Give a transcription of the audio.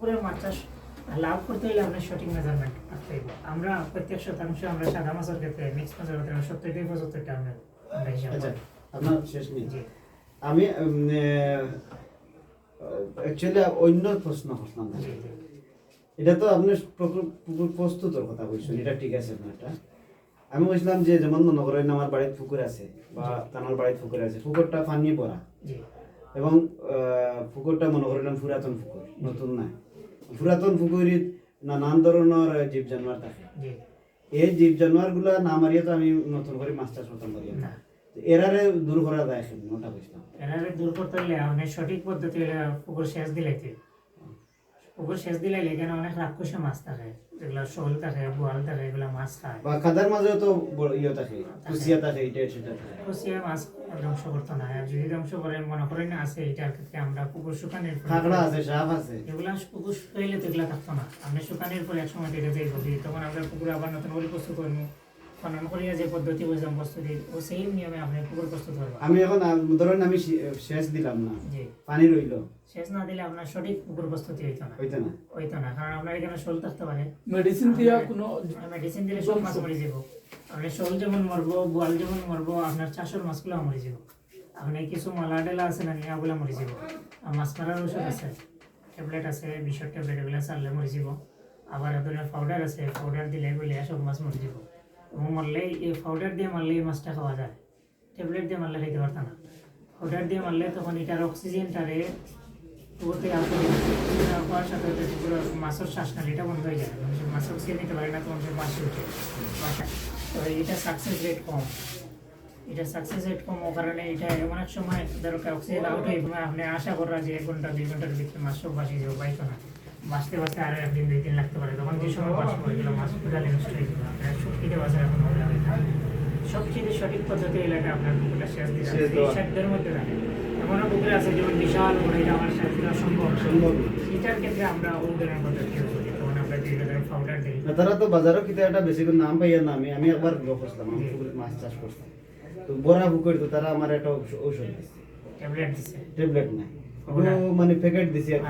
পুকুরের মাছ চাষ লাভ করতে হলে আপনার সঠিক মেজারমেন্ট রাখতে হবে। আমরা প্রত্যেক শতাংশ আমরা সাদা মাছের ক্ষেত্রে মিক্স মাছের ক্ষেত্রে 70-75টা আমরা হিসাব আচ্ছা, করি। আপনার শেষ নেই। জি আমি অ্যাকচুয়ালি অন্য প্রশ্ন করলাম না। জি জি এটা তো আপনি পুকুর প্রস্তুতর কথা বলছেন, এটা ঠিক আছে আপনারটা। আমি বলছিলাম যে যেমন মনে করেন আমার বাড়ির পুকুর আছে বা তার বাড়ির পুকুর আছে, পুকুরটা পানি ভরা জি এবং পুকুরটা মনে করিলাম পুরাতন পুকুর, নতুন না। পুরাতন পুকুরে নানান ধরনের জীব জানোয়ার থাকে। জি এই জীব জানোয়ার গুলা না মারিয়ে তো আমি নতুন করে মাছ চাষ করতাম পারি না, না। এরারে দূর করা যায় সেদিন ওটা বুঝলাম। এরারে দূর করতে হলে আপনার সঠিক পদ্ধতি হলে পুকুর সেচ দিলাইতে। পুকুর সেচ দিলাইলে এখানে অনেক রাক্ষসে মাছ থাকে, যেগুলো শোল থাকে, বোয়াল থাকে, এগুলো মাছ খায়। বা খাদার মাঝেও তো ইয়ে থাকে, কুচিয়া থাকে, এটা সেটা থাকে। কুচিয়া মাছ ধ্বংস করতে না, আর যদি ধ্বংস করে মনে করেন আছে, এটার ক্ষেত্রে আমরা পুকুর শুকানোর পরে কাঁকড়া আছে, সাপ আছে। এগুলা পুকুর শুকাইলে তো এগুলা থাকতো না। আমরা শুকানোর পরে এক সময় এটা যাই বলি, তখন আমরা পুকুর আবার নতুন করে প্রস্তুত করবো। খনন করিয়া যে পদ্ধতি বুঝলাম প্রস্তুতি, ও সেই নিয়মে আপনি পুকুর প্রস্তুত করবো। আমি এখন ধরেন আমি সেচ দিলাম না, জি পানি রইলো, সেচ না দিলে আপনার সঠিক পুকুর প্রস্তুতি হইতো না, হইতো না। হইতো না। কারণ আপনার এখানে শোল থাকতে পারে, মেডিসিন দিয়া কোনো মেডিসিন দিলে সব মাছ মরে যাব। আপনি শোল যেমন মরবো, বোয়াল যেমন মরবো, আপনার চাষের মাছগুলো মরে যাব। আপনি কিছু মলা টেলা আছে না, নিয়াগুলো মরে যাব। আর মাছ মারার ওষুধ আছে, ট্যাবলেট আছে, বিষের ট্যাবলেট, এগুলো চাললে মরে যাব। আবার ধরনের পাউডার আছে, পাউডার দিলে বলে সব মাছ মরে যাব। এবং মরলে এই পাউডার দিয়ে মারলে এই মাছটা খাওয়া যায়, ট্যাবলেট দিয়ে মারলে খাইতে পারত না। পাউডার দিয়ে মারলে তখন এটার অক্সিজেনটারে পুকুরতে হওয়ার সাথে সাথে পুরো মাছের শ্বাসনালীটা বন্ধ হয়ে যায়, মানুষের মাছ অক্সিজেন নিতে পারে না, তখন সে মাছি উঠে বাসায়। তো এটা সাকসেস রেট কম, এটা সাকসেস রেট কম ও কারণে এটা এমন এক সময় ধরো অক্সিজেন আউট হয়ে আপনি আশা করা যে 1 ঘন্টা 2 ঘন্টার ভিতরে মাছ সব বাঁচিয়ে যাবো, পাইতো না। বাঁচতে বাঁচতে আরো 1 দিন 2 দিন লাগতে পারে, তখন যে সময় বাঁচতে পারে গেলো মাছ পুরালে নষ্ট হয়ে গেলো। আপনার শক্তিটা বাঁচার এখন হবে না। সবচেয়ে সঠিক পদ্ধতি এলাকায় আপনার পুকুরটা সেচ দিতে হবে, এই সাধ্যের মধ্যে থাকে। এমনও পুকুরে আছে যেমন বিশাল বড়, এটা আমার সেচ দেওয়া সম্ভব। এটার ক্ষেত্রে আমরা ওই ধরনের পদ্ধতি ইউজ করি, তখন আমরা যে ধরনের পাউডার দিই। তারা তো বাজারও কিতা একটা বেশি করে নাম পাইয়া না, আমি একবার করছিলাম, আমি পুকুরে মাছ চাষ করতাম, তো বড়া পুকুর, তো তারা আমার একটা ঔষধ দিচ্ছে, ট্যাবলেট দিচ্ছে, ট্যাবলেট নাই, মানে প্যাকেট দিছে আর কি।